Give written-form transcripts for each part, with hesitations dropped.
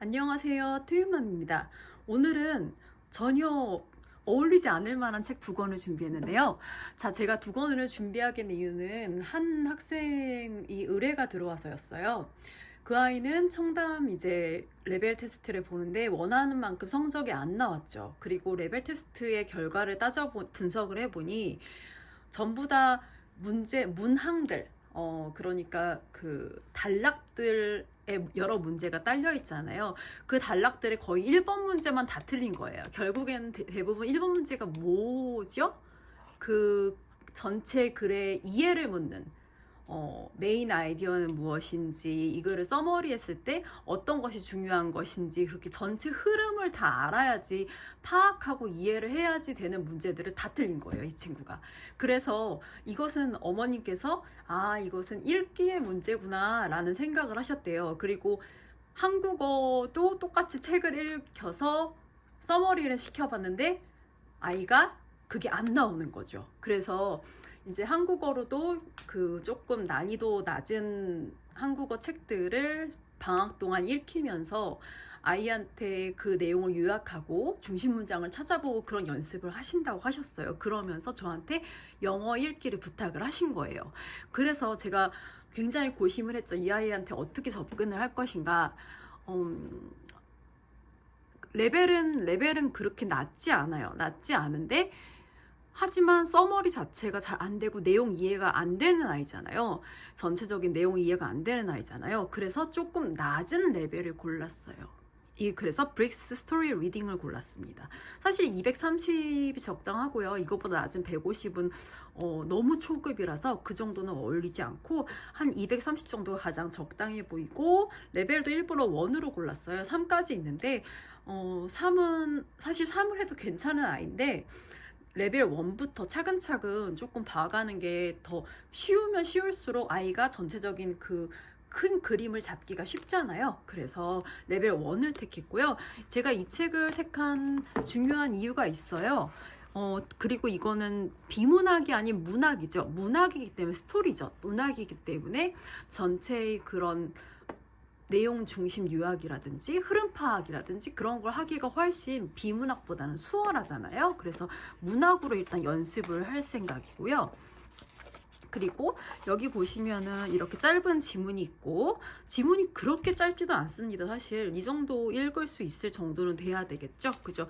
안녕하세요. 트유맘입니다. 오늘은 전혀 어울리지 않을 만한 책 두 권을 준비했는데요. 자, 제가 두 권을 준비하게 된 이유는 한 학생이 의뢰가 들어와서였어요. 그 아이는 청담 이제 레벨 테스트를 보는데 원하는 만큼 성적이 안 나왔죠. 그리고 레벨 테스트의 결과를 분석을 해보니 전부 다 문항들, 그러니까 그 단락들에 여러 문제가 딸려 있잖아요. 그 단락들의 거의 1번 문제만 다 틀린 거예요. 결국에는 대부분 1번 문제가 뭐죠? 그 전체 글의 이해를 묻는 메인 아이디어는 무엇인지, 이거를 서머리 했을 때 어떤 것이 중요한 것인지, 그렇게 전체 흐름을 다 알아야지, 파악하고 이해를 해야지 되는 문제들을 다 틀린 거예요, 이 친구가. 그래서 이것은 어머님께서 이것은 읽기의 문제구나 라는 생각을 하셨대요. 그리고 한국어도 똑같이 책을 읽혀서 서머리를 시켜봤는데 아이가 그게 안 나오는 거죠. 그래서 이제 한국어로도 그 조금 난이도 낮은 한국어 책들을 방학 동안 읽히면서 아이한테 그 내용을 요약하고 중심 문장을 찾아보고 그런 연습을 하신다고 하셨어요. 그러면서 저한테 영어 읽기를 부탁을 하신 거예요. 그래서 제가 굉장히 고심을 했죠. 이 아이한테 어떻게 접근을 할 것인가. 레벨은 그렇게 낮지 않아요. 낮지 않은데 하지만 서머리 자체가 잘 안 되고 내용 이해가 안 되는 아이잖아요. 전체적인 내용 이해가 안 되는 아이잖아요. 그래서 조금 낮은 레벨을 골랐어요. 그래서 브릭스 스토리 리딩을 골랐습니다. 사실 230이 적당하고요. 이것보다 낮은 150은 너무 초급이라서 그 정도는 어울리지 않고 한 230 정도가 가장 적당해 보이고, 레벨도 일부러 1으로 골랐어요. 3까지 있는데 3은 사실 3을 해도 괜찮은 아이인데 레벨 1부터 차근차근 조금 봐가는 게 더 쉬우면 쉬울수록 아이가 전체적인 그 큰 그림을 잡기가 쉽잖아요. 그래서 레벨 1을 택했고요. 제가 이 책을 택한 중요한 이유가 있어요. 그리고 이거는 비문학이 아닌 문학이죠. 문학이기 때문에 스토리죠. 문학이기 때문에 전체의 그런 내용 중심 요약이라든지 흐름 파악이라든지 그런 걸 하기가 훨씬 비문학보다는 수월하잖아요. 그래서 문학으로 일단 연습을 할 생각이고요. 그리고 여기 보시면은 이렇게 짧은 지문이 있고, 지문이 그렇게 짧지도 않습니다. 사실 이 정도 읽을 수 있을 정도는 돼야 되겠죠. 그죠?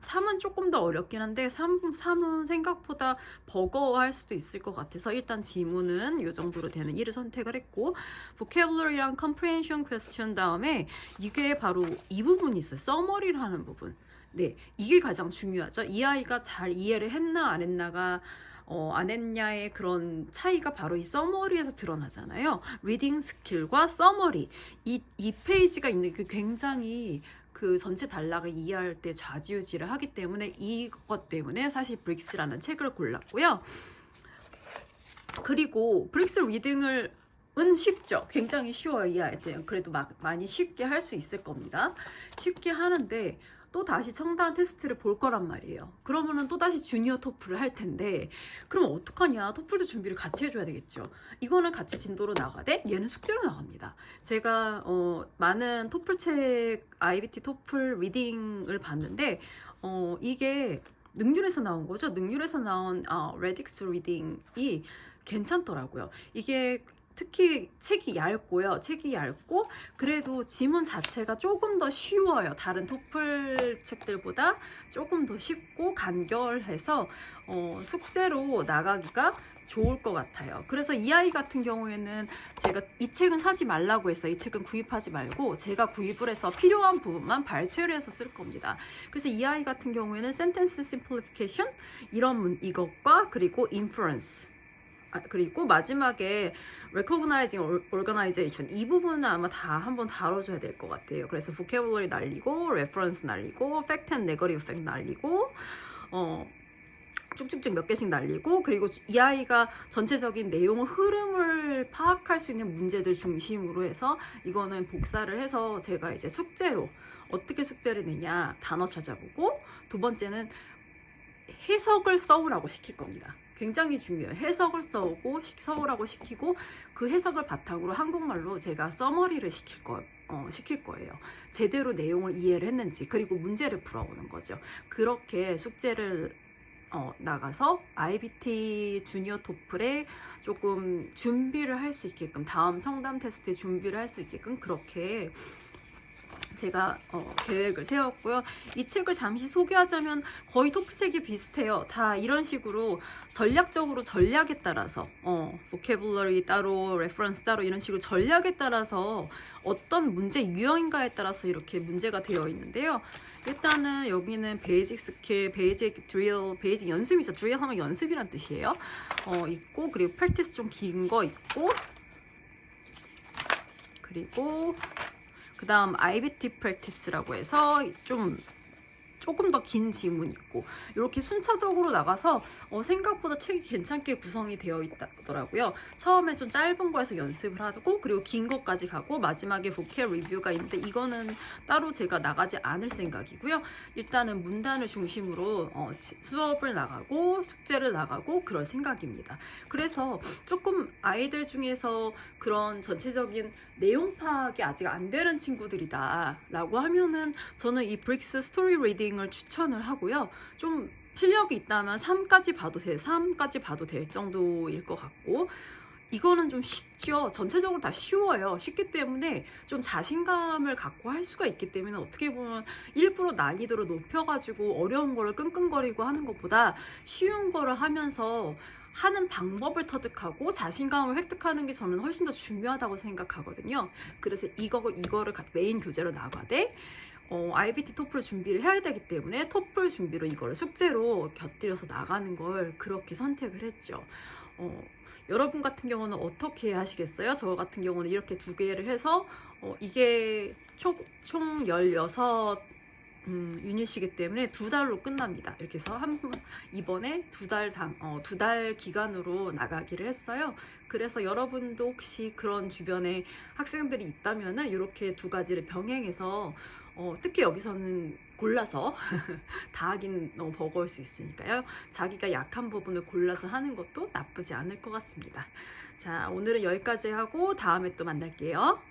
3은 조금 더 어렵긴 한데 3은 생각보다 버거워할 수도 있을 것 같아서 일단 지문은 이 정도로 되는 1을 선택을 했고, vocabulary랑 comprehension question 다음에 이게 바로 이 부분이 있어요. 써머리를 하는 부분. 네, 이게 가장 중요하죠. 이 아이가 잘 이해를 했나 안 했나가 안 했냐의 그런 차이가 바로 이 서머리에서 드러나잖아요. 리딩 스킬과 서머리, 이 페이지가 있는 게 굉장히 그 전체 단락을 이해할 때 좌지우지를 하기 때문에 이것 때문에 사실 브릭스라는 책을 골랐고요. 그리고 브릭스 리딩을 쉽죠. 굉장히 쉬워요. 이 아이들은. 그래도 많이 쉽게 할 수 있을 겁니다. 쉽게 하는데 또 다시 청단 테스트를 볼 거란 말이에요. 그러면은 또 다시 주니어 토플을 할 텐데, 그럼 어떡하냐? 토플도 준비를 같이 해줘야 되겠죠. 이거는 같이 진도로 나가되 얘는 숙제로 나갑니다. 제가 많은 토플 책, IBT 토플 리딩을 봤는데 이게 능률에서 나온 거죠. 능률에서 나온 레딕스 리딩이 괜찮더라고요. 이게 특히 책이 얇고요. 책이 얇고 그래도 지문 자체가 조금 더 쉬워요. 다른 토플 책들보다 조금 더 쉽고 간결해서 숙제로 나가기가 좋을 것 같아요. 그래서 이 아이 같은 경우에는 제가 이 책은 사지 말라고 했어요. 이 책은 구입하지 말고 제가 구입을 해서 필요한 부분만 발췌를 해서 쓸 겁니다. 그래서 이 아이 같은 경우에는 sentence simplification 이것과 그리고 inference, 그리고 마지막에 recognizing organization, 이 부분은 아마 다 한번 다뤄줘야 될 것 같아요. 그래서 vocabulary 날리고, reference 날리고, fact and negative fact 날리고, 쭉쭉쭉 몇 개씩 날리고, 그리고 이 아이가 전체적인 내용의 흐름을 파악할 수 있는 문제들 중심으로 해서 이거는 복사를 해서 제가 이제 숙제로 어떻게 숙제를 내냐, 단어 찾아보고, 두 번째는 해석을 써오라고 시킬 겁니다. 굉장히 중요해요. 해석을 써오라고 시키고 그 해석을 바탕으로 한국말로 제가 서머리를 시킬 시킬 거예요. 제대로 내용을 이해를 했는지, 그리고 문제를 풀어오는 거죠. 그렇게 숙제를 나가서 IBT 주니어 토플에 조금 준비를 할 수 있게끔, 다음 청담 테스트에 준비를 할 수 있게끔 그렇게 제가 계획을 세웠고요. 이 책을 잠시 소개하자면 거의 토플 책이 비슷해요. 다 이런 식으로 전략적으로 전략에 따라서 vocabulary 따로, reference 따로 이런 식으로 전략에 따라서 어떤 문제 유형인가에 따라서 이렇게 문제가 되어 있는데요. 일단은 여기는 베이직 스킬, 베이직 드릴, 베이직 연습이죠. 드릴 하면 연습이란 뜻이에요. 있고, 그리고 프랙티스 좀 긴 거 있고, 그리고 그 다음 IBT 프랙티스라고 해서 조금 더 긴 지문 있고, 이렇게 순차적으로 나가서 생각보다 책이 괜찮게 구성이 되어 있더라고요. 처음에 좀 짧은 거에서 연습을 하고, 그리고 긴 것까지 가고, 마지막에 보케 리뷰가 있는데 이거는 따로 제가 나가지 않을 생각이고요. 일단은 문단을 중심으로 수업을 나가고 숙제를 나가고 그럴 생각입니다. 그래서 조금 아이들 중에서 그런 전체적인 내용 파악이 아직 안 되는 친구들이다 라고 하면은 저는 이 브릭스 스토리 리딩을 추천을 하고요. 좀 실력이 있다면 3까지 봐도 될 정도일 것 같고, 이거는 좀 쉽죠. 전체적으로 다 쉬워요. 쉽기 때문에 좀 자신감을 갖고 할 수가 있기 때문에, 어떻게 보면 일부러 난이도를 높여가지고 어려운 거를 끙끙거리고 하는 것보다 쉬운 거를 하면서 하는 방법을 터득하고 자신감을 획득하는 게 저는 훨씬 더 중요하다고 생각하거든요. 그래서 이거를 메인 교재로 나가되 IBT 토플 준비를 해야 되기 때문에 토플 준비로 이거를 숙제로 곁들여서 나가는 걸 그렇게 선택을 했죠. 여러분 같은 경우는 어떻게 하시겠어요? 저 같은 경우는 이렇게 두 개를 해서 이게 총 16 유닛이기 때문에 2달로 끝납니다. 이렇게 해서 이번에 2달 기간으로 나가기를 했어요. 그래서 여러분도 혹시 그런 주변에 학생들이 있다면은 이렇게 두 가지를 병행해서 특히 여기서는 골라서 다 하긴 너무 버거울 수 있으니까요. 자기가 약한 부분을 골라서 하는 것도 나쁘지 않을 것 같습니다. 자, 오늘은 여기까지 하고 다음에 또 만날게요.